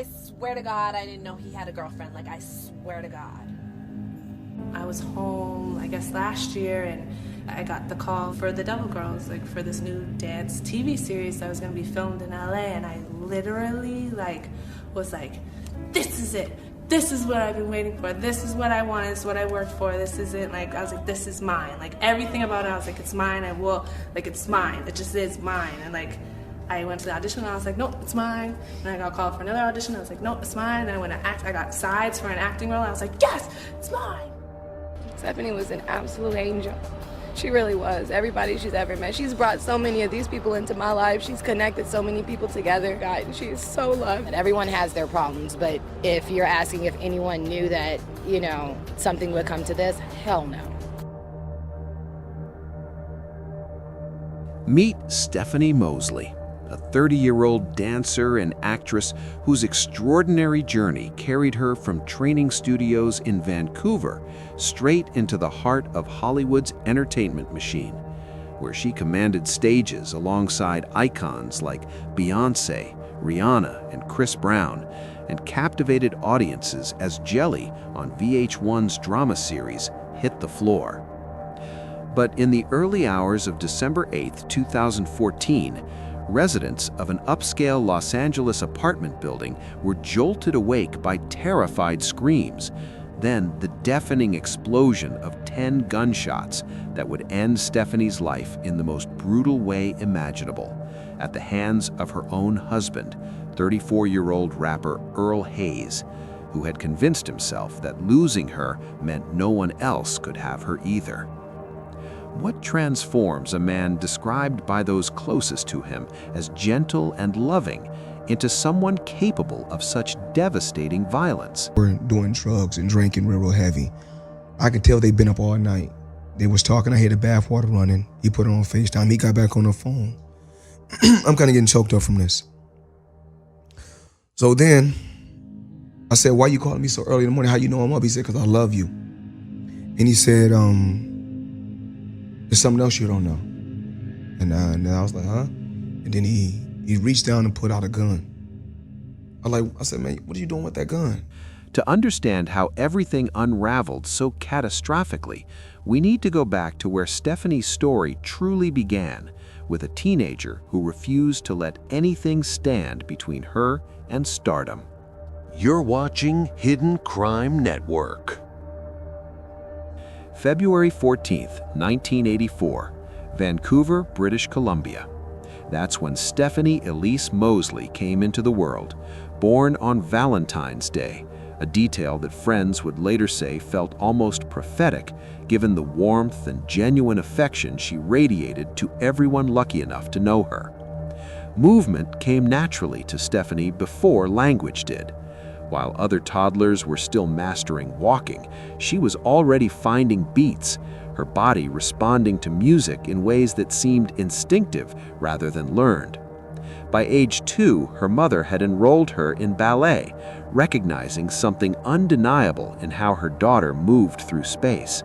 I swear to God, I didn't know he had a girlfriend. Like, I swear to God. I was home, I guess, last year, and I got the call for the Devil Girls, like for this new dance TV series that was gonna be filmed in LA, and I literally was like, this is it. This is what I've been waiting for. This is what I wanted. This is what I worked for. This is it. Like, I was like, this is mine. Like, everything about it, I was like, it's mine. It's mine. It just is mine. And like, I went to the audition and I was like, nope, it's mine. And I got called for another audition. I was like, nope, it's mine. And I went to act. I got sides for an acting role. I was like, yes, it's mine. Stephanie was an absolute angel. She really was. Everybody she's ever met. She's brought so many of these people into my life. She's connected so many people together. God, she is so loved. And everyone has their problems, but if you're asking if anyone knew that, something would come to this, hell no. Meet Stephanie Moseley, a 30-year-old dancer and actress whose extraordinary journey carried her from training studios in Vancouver straight into the heart of Hollywood's entertainment machine, where she commanded stages alongside icons like Beyoncé, Rihanna, and Chris Brown, and captivated audiences as Jelly on VH1's drama series Hit the Floor. But in the early hours of December 8, 2014, residents of an upscale Los Angeles apartment building were jolted awake by terrified screams, then the deafening explosion of 10 gunshots that would end Stephanie's life in the most brutal way imaginable, at the hands of her own husband, 34-year-old rapper Earl Hayes, who had convinced himself that losing her meant no one else could have her either. What transforms a man described by those closest to him as gentle and loving into someone capable of such devastating violence? We're doing drugs and drinking real heavy. I could tell they'd been up all night. They was talking, I hear the bath water running. He put it on FaceTime, he got back on the phone. I'm kind of getting choked up from this. So then, I said, why you calling me so early in the morning? How you know I'm up? He said, because I love you. And he said, there's something else you don't know. And I was like, huh? And then he reached down and put out a gun. I said, man, what are you doing with that gun? To understand how everything unraveled so catastrophically, we need to go back to where Stephanie's story truly began, with a teenager who refused to let anything stand between her and stardom. You're watching Hidden Crime Network. February 14, 1984, Vancouver, British Columbia. That's when Stephanie Elise Moseley came into the world, born on Valentine's Day, a detail that friends would later say felt almost prophetic given the warmth and genuine affection she radiated to everyone lucky enough to know her. Movement came naturally to Stephanie before language did. While other toddlers were still mastering walking, she was already finding beats, her body responding to music in ways that seemed instinctive rather than learned. By age 2, her mother had enrolled her in ballet, recognizing something undeniable in how her daughter moved through space.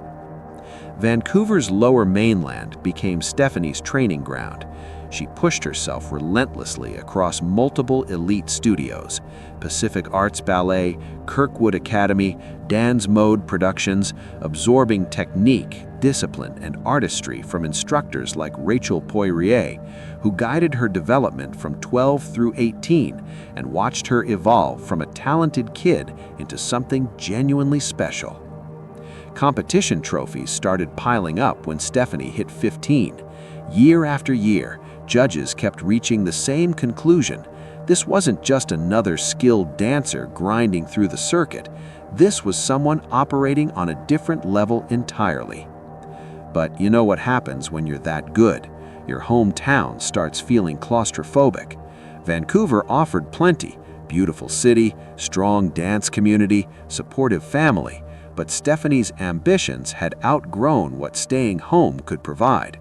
Vancouver's Lower Mainland became Stephanie's training ground. She pushed herself relentlessly across multiple elite studios: Pacific Arts Ballet, Kirkwood Academy, Dan's Mode Productions, absorbing technique, discipline, and artistry from instructors like Rachel Poirier, who guided her development from 12 through 18 and watched her evolve from a talented kid into something genuinely special. Competition trophies started piling up when Stephanie hit 15. Year after year, judges kept reaching the same conclusion. This wasn't just another skilled dancer grinding through the circuit. This was someone operating on a different level entirely. But you know what happens when you're that good? Your hometown starts feeling claustrophobic. Vancouver offered plenty: beautiful city, strong dance community, supportive family. But Stephanie's ambitions had outgrown what staying home could provide.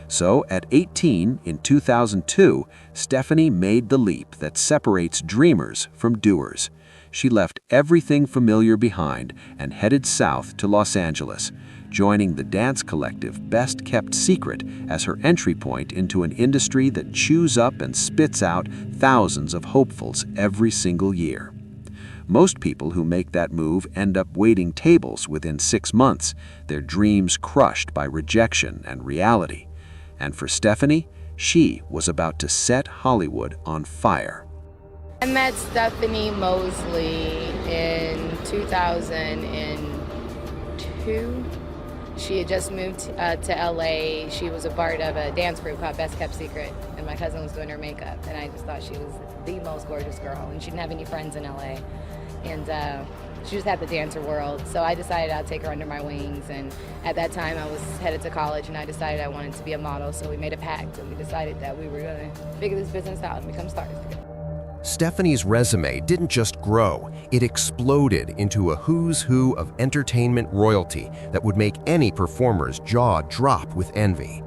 So at 18 in 2002, Stephanie made the leap that separates dreamers from doers. She left everything familiar behind and headed south to Los Angeles, joining the dance collective Best Kept Secret as her entry point into an industry that chews up and spits out thousands of hopefuls every single year. Most people who make that move end up waiting tables within 6 months, their dreams crushed by rejection and reality. And for Stephanie, she was about to set Hollywood on fire. I met Stephanie Moseley in 2002. She had just moved to LA. She was a part of a dance group called Best Kept Secret, and my cousin was doing her makeup, and I just thought she was the most gorgeous girl, and she didn't have any friends in LA, and she just had the dancer world. So I decided I'd take her under my wings, and at that time I was headed to college, and I decided I wanted to be a model, so we made a pact, and we decided that we were going to figure this business out and become stars together. Stephanie's resume didn't just grow, it exploded into a who's who of entertainment royalty that would make any performer's jaw drop with envy.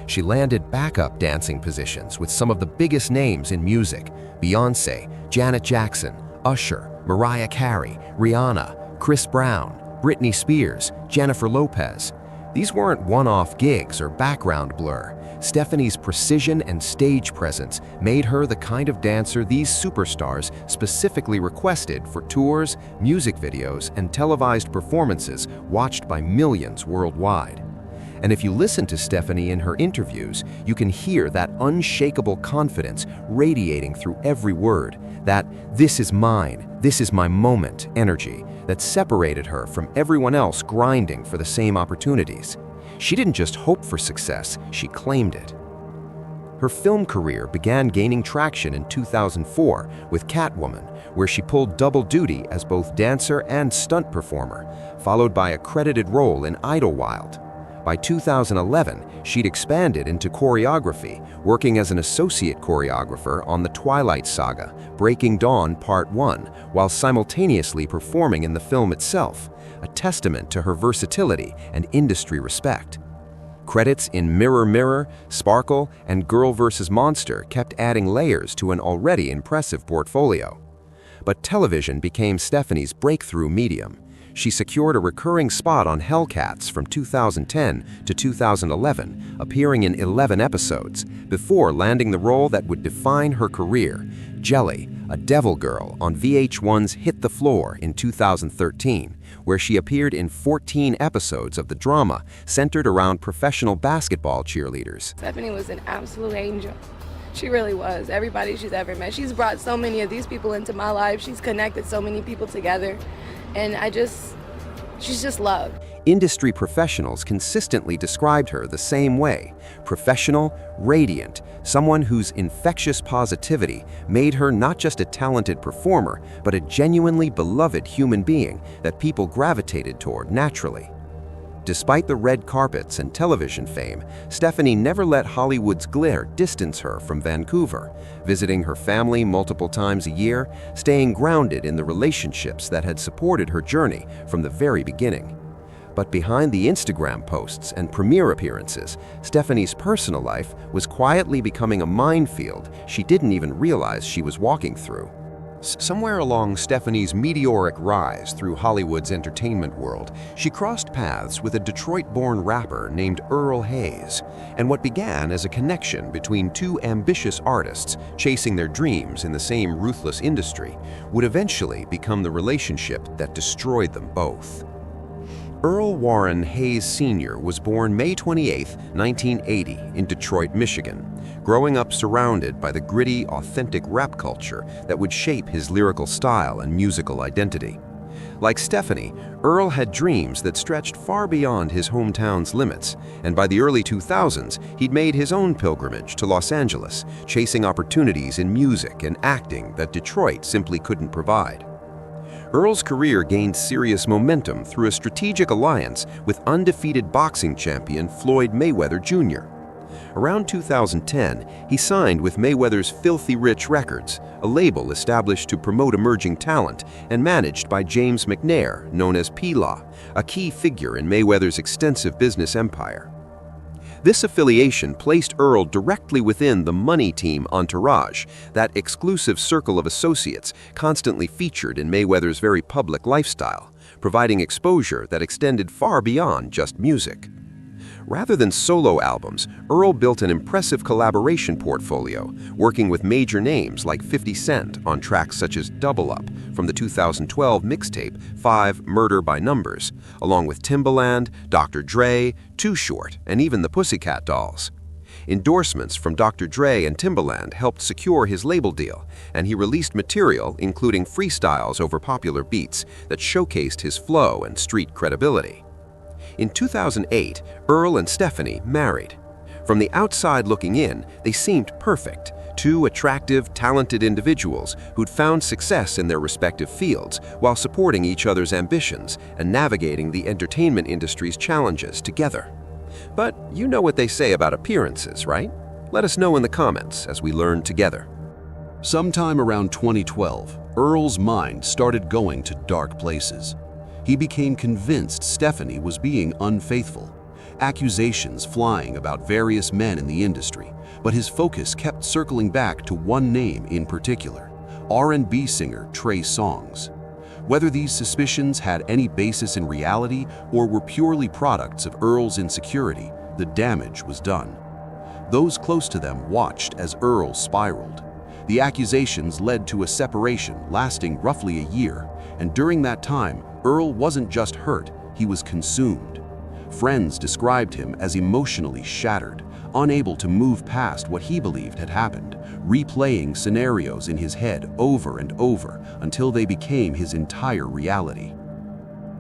She landed backup dancing positions with some of the biggest names in music: Beyoncé, Janet Jackson, Usher, Mariah Carey, Rihanna, Chris Brown, Britney Spears, Jennifer Lopez. These weren't one-off gigs or background blur. Stephanie's precision and stage presence made her the kind of dancer these superstars specifically requested for tours, music videos, and televised performances watched by millions worldwide. And if you listen to Stephanie in her interviews, you can hear that unshakable confidence radiating through every word, that "this is mine, this is my moment" energy that separated her from everyone else grinding for the same opportunities. She didn't just hope for success, she claimed it. Her film career began gaining traction in 2004 with Catwoman, where she pulled double duty as both dancer and stunt performer, followed by a credited role in Idlewild. By 2011, she'd expanded into choreography, working as an associate choreographer on The Twilight Saga, Breaking Dawn Part 1, while simultaneously performing in the film itself, a testament to her versatility and industry respect. Credits in Mirror Mirror, Sparkle, and Girl vs. Monster kept adding layers to an already impressive portfolio. But television became Stephanie's breakthrough medium. She secured a recurring spot on Hellcats from 2010 to 2011, appearing in 11 episodes, before landing the role that would define her career, Jelly, a devil girl on VH1's Hit the Floor in 2013, where she appeared in 14 episodes of the drama centered around professional basketball cheerleaders. Stephanie was an absolute angel. She really was. Everybody she's ever met. She's brought so many of these people into my life. She's connected so many people together. And she's just love. Industry professionals consistently described her the same way: professional, radiant, someone whose infectious positivity made her not just a talented performer, but a genuinely beloved human being that people gravitated toward naturally. Despite the red carpets and television fame, Stephanie never let Hollywood's glare distance her from Vancouver, visiting her family multiple times a year, staying grounded in the relationships that had supported her journey from the very beginning. But behind the Instagram posts and premiere appearances, Stephanie's personal life was quietly becoming a minefield she didn't even realize she was walking through. Somewhere along Stephanie's meteoric rise through Hollywood's entertainment world, she crossed paths with a Detroit-born rapper named Earl Hayes, and what began as a connection between two ambitious artists chasing their dreams in the same ruthless industry would eventually become the relationship that destroyed them both. Earl Warren Hayes Sr. was born May 28, 1980, in Detroit, Michigan, growing up surrounded by the gritty, authentic rap culture that would shape his lyrical style and musical identity. Like Stephanie, Earl had dreams that stretched far beyond his hometown's limits, and by the early 2000s, he'd made his own pilgrimage to Los Angeles, chasing opportunities in music and acting that Detroit simply couldn't provide. Earl's career gained serious momentum through a strategic alliance with undefeated boxing champion Floyd Mayweather Jr. Around 2010, he signed with Mayweather's Filthy Rich Records, a label established to promote emerging talent and managed by James McNair, known as P-Law, a key figure in Mayweather's extensive business empire. This affiliation placed Earl directly within the money team entourage, that exclusive circle of associates constantly featured in Mayweather's very public lifestyle, providing exposure that extended far beyond just music. Rather than solo albums, Earl built an impressive collaboration portfolio, working with major names like 50 Cent on tracks such as Double Up from the 2012 mixtape 5 Murder by Numbers, along with Timbaland, Dr. Dre, Too Short, and even the Pussycat Dolls. Endorsements from Dr. Dre and Timbaland helped secure his label deal, and he released material including freestyles over popular beats that showcased his flow and street credibility. In 2008, Earl and Stephanie married. From the outside looking in, they seemed perfect, two attractive, talented individuals who'd found success in their respective fields while supporting each other's ambitions and navigating the entertainment industry's challenges together. But you know what they say about appearances, right? Let us know in the comments as we learn together. Sometime around 2012, Earl's mind started going to dark places. He became convinced Stephanie was being unfaithful, accusations flying about various men in the industry, but his focus kept circling back to one name in particular, R&B singer Trey Songz. Whether these suspicions had any basis in reality or were purely products of Earl's insecurity, the damage was done. Those close to them watched as Earl spiraled. The accusations led to a separation lasting roughly a year, and during that time, Earl wasn't just hurt, he was consumed. Friends described him as emotionally shattered, unable to move past what he believed had happened, replaying scenarios in his head over and over until they became his entire reality.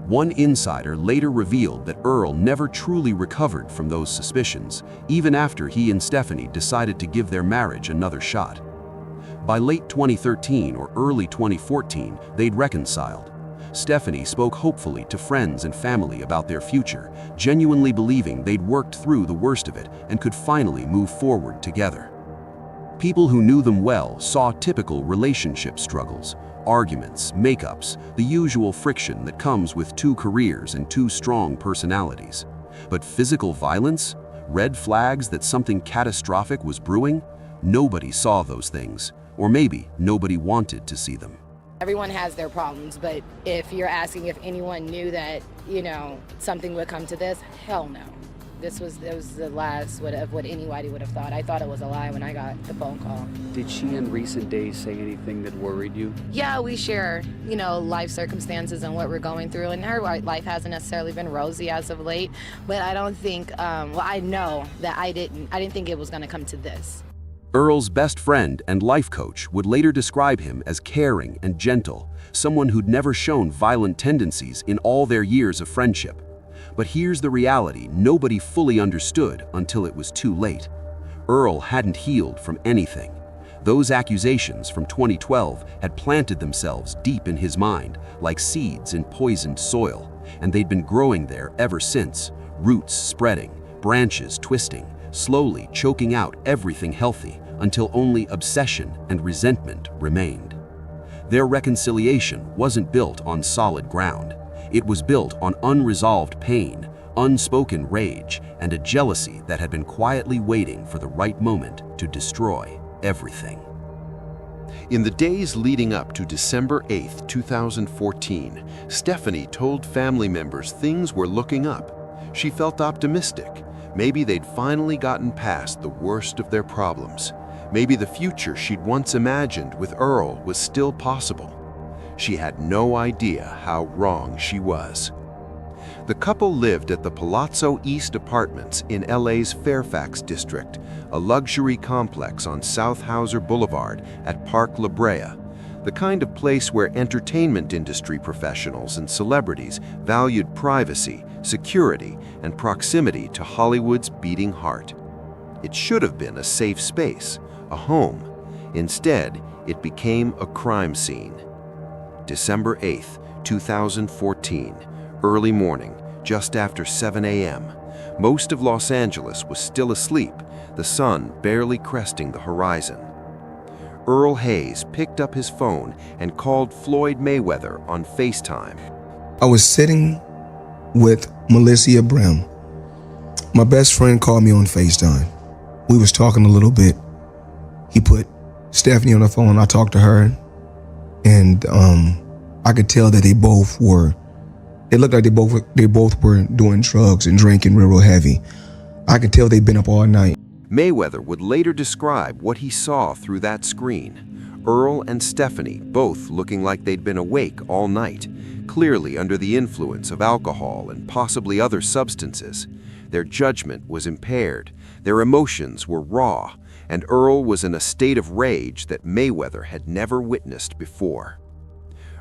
One insider later revealed that Earl never truly recovered from those suspicions, even after he and Stephanie decided to give their marriage another shot. By late 2013 or early 2014, they'd reconciled. Stephanie spoke hopefully to friends and family about their future, genuinely believing they'd worked through the worst of it and could finally move forward together. People who knew them well saw typical relationship struggles, arguments, makeups, the usual friction that comes with two careers and two strong personalities. But physical violence? Red flags that something catastrophic was brewing? Nobody saw those things, or maybe nobody wanted to see them. Everyone has their problems, but if you're asking if anyone knew that, something would come to this, hell no. It was the last of what anybody would have thought. I thought it was a lie when I got the phone call. Did she in recent days say anything that worried you? Yeah, we share, life circumstances and what we're going through, and her life hasn't necessarily been rosy as of late, but I don't think, I know that I didn't think it was gonna come to this. Earl's best friend and life coach would later describe him as caring and gentle, someone who'd never shown violent tendencies in all their years of friendship. But here's the reality nobody fully understood until it was too late. Earl hadn't healed from anything. Those accusations from 2012 had planted themselves deep in his mind, like seeds in poisoned soil, and they'd been growing there ever since, roots spreading, branches twisting, slowly choking out everything healthy, until only obsession and resentment remained. Their reconciliation wasn't built on solid ground. It was built on unresolved pain, unspoken rage, and a jealousy that had been quietly waiting for the right moment to destroy everything. In the days leading up to December 8, 2014, Stephanie told family members things were looking up. She felt optimistic. Maybe they'd finally gotten past the worst of their problems. Maybe the future she'd once imagined with Earl was still possible. She had no idea how wrong she was. The couple lived at the Palazzo East Apartments in LA's Fairfax district, a luxury complex on South Hauser Boulevard at Park La Brea, the kind of place where entertainment industry professionals and celebrities valued privacy, security, and proximity to Hollywood's beating heart. It should have been a safe space, a home. Instead, it became a crime scene. December 8, 2014, early morning, just after 7 a.m. Most of Los Angeles was still asleep, the sun barely cresting the horizon. Earl Hayes picked up his phone and called Floyd Mayweather on FaceTime. I was sitting with Melissa Brim, My best friend called me on FaceTime. We was talking a little bit. He put Stephanie on the phone. I talked to her, and I could tell that it looked like they both were doing drugs and drinking real heavy. I could tell they'd been up all night. Mayweather would later describe what he saw through that screen. Earl and Stephanie both looking like they'd been awake all night, clearly under the influence of alcohol and possibly other substances. Their judgment was impaired, their emotions were raw, and Earl was in a state of rage that Mayweather had never witnessed before.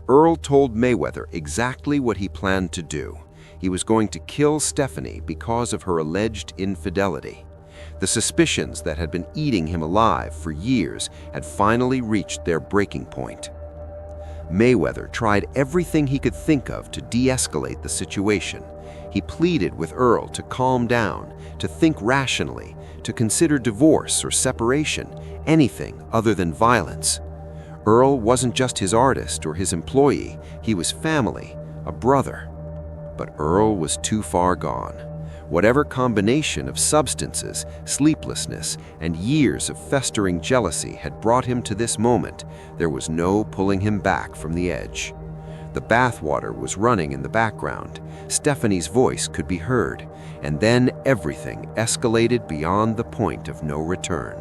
Earl told Mayweather exactly what he planned to do. He was going to kill Stephanie because of her alleged infidelity. The suspicions that had been eating him alive for years had finally reached their breaking point. Mayweather tried everything he could think of to de-escalate the situation. He pleaded with Earl to calm down, to think rationally, to consider divorce or separation, anything other than violence. Earl wasn't just his artist or his employee, he was family, a brother. But Earl was too far gone. Whatever combination of substances, sleeplessness, and years of festering jealousy had brought him to this moment, there was no pulling him back from the edge. The bathwater was running in the background. Stephanie's voice could be heard, and then everything escalated beyond the point of no return.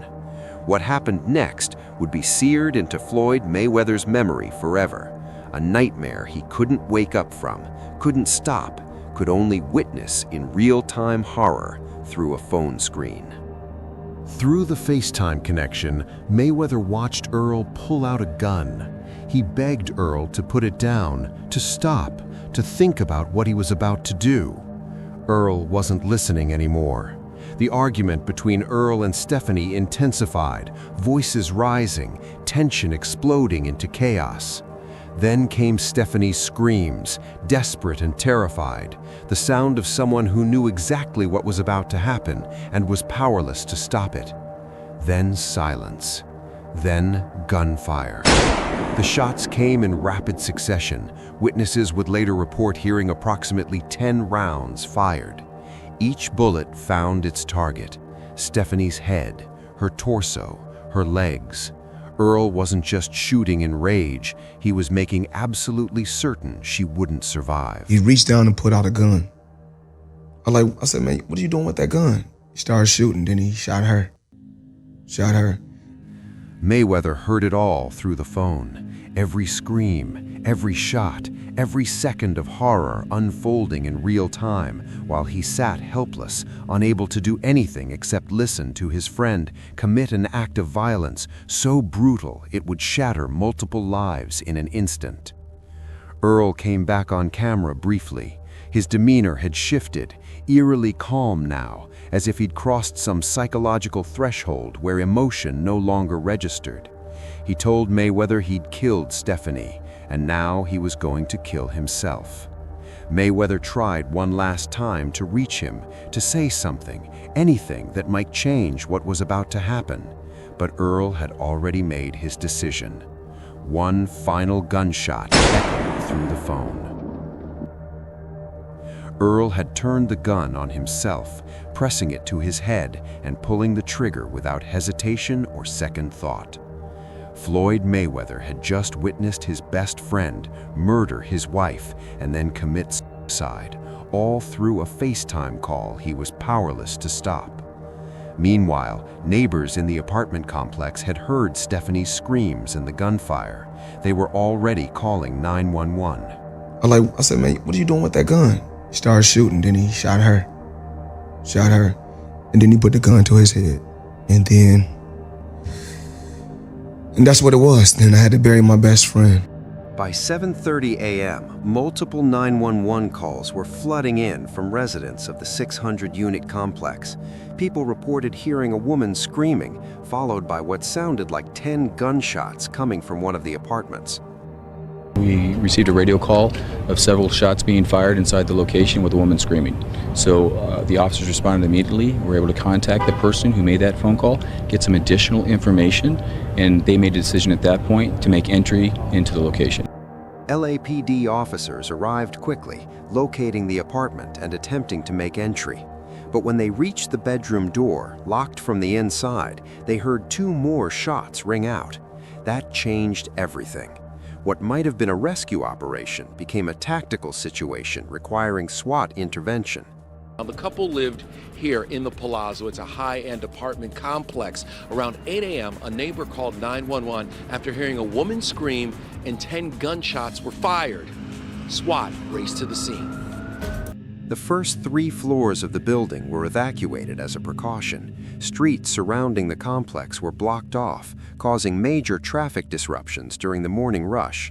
What happened next would be seared into Floyd Mayweather's memory forever, a nightmare he couldn't wake up from, couldn't stop, could only witness in real-time horror through a phone screen. Through the FaceTime connection, Mayweather watched Earl pull out a gun. He begged Earl to put it down, to stop, to think about what he was about to do. Earl wasn't listening anymore. The argument between Earl and Stephanie intensified, voices rising, tension exploding into chaos. Then came Stephanie's screams, desperate and terrified, the sound of someone who knew exactly what was about to happen and was powerless to stop it. Then silence. Then gunfire. The shots came in rapid succession. Witnesses would later report hearing approximately 10 rounds fired. Each bullet found its target: Stephanie's head, her torso, her legs. Earl wasn't just shooting in rage, he was making absolutely certain she wouldn't survive. He reached down and put out a gun. I said, man, what are you doing with that gun? He started shooting, then he shot her. Mayweather heard it all through the phone. Every scream, every shot, every second of horror unfolding in real time while he sat helpless, unable to do anything except listen to his friend commit an act of violence so brutal it would shatter multiple lives in an instant. Earl came back on camera briefly. His demeanor had shifted, eerily calm now, as if he'd crossed some psychological threshold where emotion no longer registered. He told Mayweather he'd killed Stephanie, and now he was going to kill himself. Mayweather tried one last time to reach him, to say something, anything that might change what was about to happen. But Earl had already made his decision. One final gunshot echoed through the phone. Earl had turned the gun on himself, pressing it to his head and pulling the trigger without hesitation or second thought. Floyd Mayweather had just witnessed his best friend murder his wife and then commit suicide, all through a FaceTime call he was powerless to stop. Meanwhile, neighbors in the apartment complex had heard Stephanie's screams and the gunfire. They were already calling 911. I said, man, what are you doing with that gun? He started shooting, then he shot her, and then he put the gun to his head. And that's what it was. Then I had to bury my best friend. By 7:30 a.m., multiple 911 calls were flooding in from residents of the 600-unit complex. People reported hearing a woman screaming, followed by what sounded like 10 gunshots coming from one of the apartments. We received a radio call of several shots being fired inside the location with a woman screaming. So the officers responded immediately. We were able to contact the person who made that phone call, get some additional information, and they made a decision at that point to make entry into the location. LAPD officers arrived quickly, locating the apartment and attempting to make entry. But when they reached the bedroom door, locked from the inside, they heard 2 more shots ring out. That changed everything. What might have been a rescue operation became a tactical situation requiring SWAT intervention. Now, the couple lived here in the Palazzo. It's a high-end apartment complex. Around 8 a.m., a neighbor called 911 after hearing a woman scream and 10 gunshots were fired. SWAT raced to the scene. The first 3 floors of the building were evacuated as a precaution. Streets surrounding the complex were blocked off, causing major traffic disruptions during the morning rush.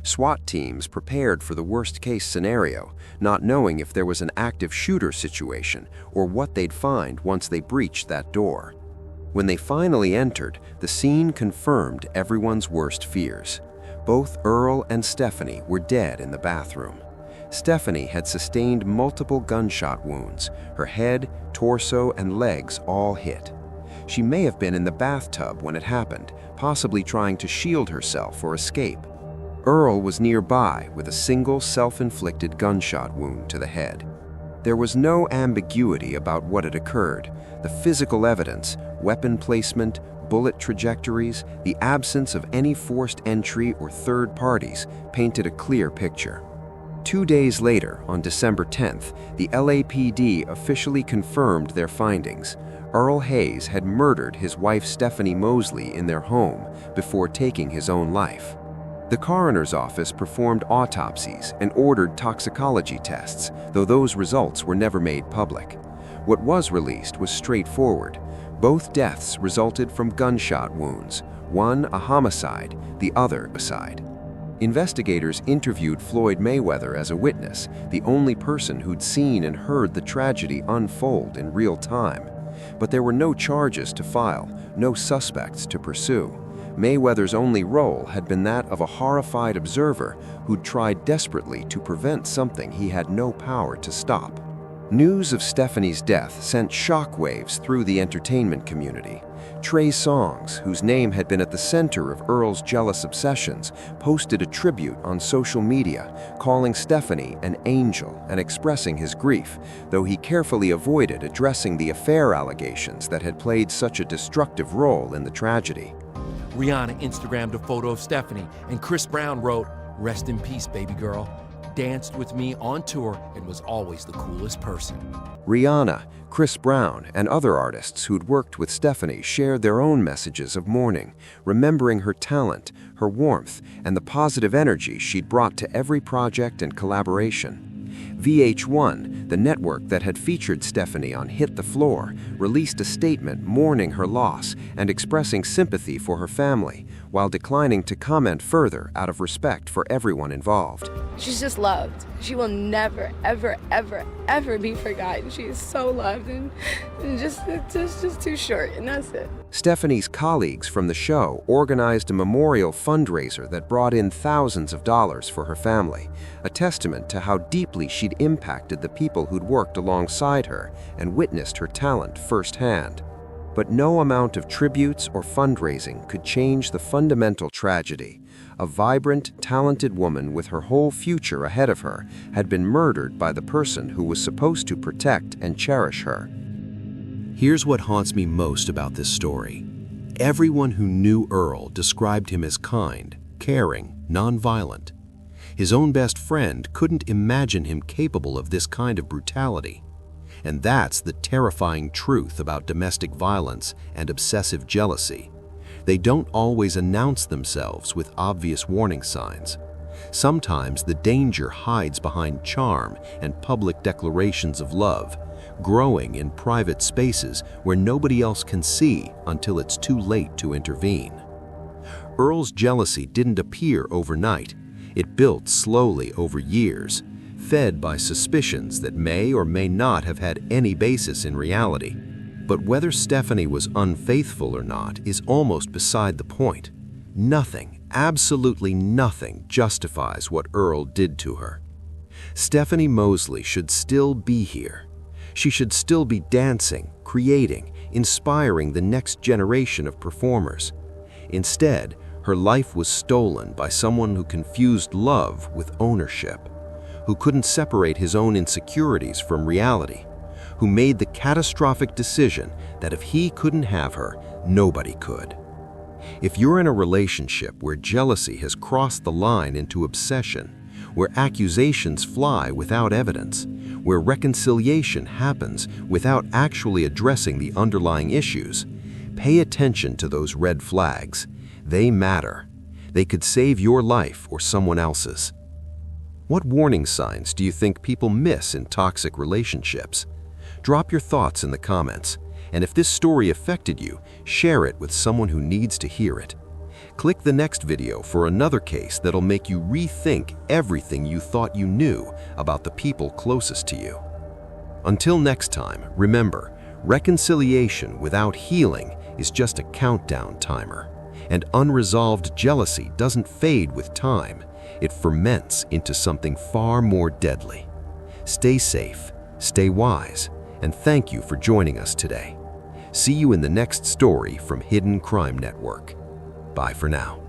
SWAT teams prepared for the worst-case scenario, not knowing if there was an active shooter situation or what they'd find once they breached that door. When they finally entered, the scene confirmed everyone's worst fears. Both Earl and Stephanie were dead in the bathroom. Stephanie had sustained multiple gunshot wounds, her head, torso, and legs all hit. She may have been in the bathtub when it happened, possibly trying to shield herself or escape. Earl was nearby with a single self-inflicted gunshot wound to the head. There was no ambiguity about what had occurred. The physical evidence, weapon placement, bullet trajectories, the absence of any forced entry or third parties painted a clear picture. 2 days later, on December 10th, the LAPD officially confirmed their findings. Earl Hayes had murdered his wife Stephanie Moseley in their home before taking his own life. The coroner's office performed autopsies and ordered toxicology tests, though those results were never made public. What was released was straightforward. Both deaths resulted from gunshot wounds, one a homicide, the other a suicide. Investigators interviewed Floyd Mayweather as a witness, the only person who'd seen and heard the tragedy unfold in real time. But there were no charges to file, no suspects to pursue. Mayweather's only role had been that of a horrified observer who'd tried desperately to prevent something he had no power to stop. News of Stephanie's death sent shockwaves through the entertainment community. Trey Songz, whose name had been at the center of Earl's jealous obsessions, posted a tribute on social media, calling Stephanie an angel and expressing his grief, though he carefully avoided addressing the affair allegations that had played such a destructive role in the tragedy. Rihanna Instagrammed a photo of Stephanie, and Chris Brown wrote, "Rest in peace, baby girl. Danced with me on tour and was always the coolest person." Rihanna, Chris Brown, and other artists who'd worked with Stephanie shared their own messages of mourning, remembering her talent, her warmth, and the positive energy she'd brought to every project and collaboration. VH1, the network that had featured Stephanie on Hit the Floor, released a statement mourning her loss and expressing sympathy for her family, while declining to comment further out of respect for everyone involved. She's just loved. She will never, ever, ever, ever be forgotten. She is so loved, and it's just too short, and that's it. Stephanie's colleagues from the show organized a memorial fundraiser that brought in thousands of dollars for her family, a testament to how deeply she'd impacted the people who'd worked alongside her and witnessed her talent firsthand. But no amount of tributes or fundraising could change the fundamental tragedy. A vibrant, talented woman with her whole future ahead of her had been murdered by the person who was supposed to protect and cherish her. Here's what haunts me most about this story. Everyone who knew Earl described him as kind, caring, nonviolent. His own best friend couldn't imagine him capable of this kind of brutality. And that's the terrifying truth about domestic violence and obsessive jealousy. They don't always announce themselves with obvious warning signs. Sometimes the danger hides behind charm and public declarations of love, growing in private spaces where nobody else can see until it's too late to intervene. Earl's jealousy didn't appear overnight. It built slowly over years, fed by suspicions that may or may not have had any basis in reality. But whether Stephanie was unfaithful or not is almost beside the point. Nothing, absolutely nothing, justifies what Earl did to her. Stephanie Moseley should still be here. She should still be dancing, creating, inspiring the next generation of performers. Instead, her life was stolen by someone who confused love with ownership, who couldn't separate his own insecurities from reality, who made the catastrophic decision that if he couldn't have her, nobody could. If you're in a relationship where jealousy has crossed the line into obsession, where accusations fly without evidence, where reconciliation happens without actually addressing the underlying issues, pay attention to those red flags. They matter. They could save your life or someone else's. What warning signs do you think people miss in toxic relationships? Drop your thoughts in the comments, and if this story affected you, share it with someone who needs to hear it. Click the next video for another case that'll make you rethink everything you thought you knew about the people closest to you. Until next time, remember, reconciliation without healing is just a countdown timer, and unresolved jealousy doesn't fade with time. It ferments into something far more deadly. Stay safe, stay wise, and thank you for joining us today. See you in the next story from Hidden Crime Network. Bye for now.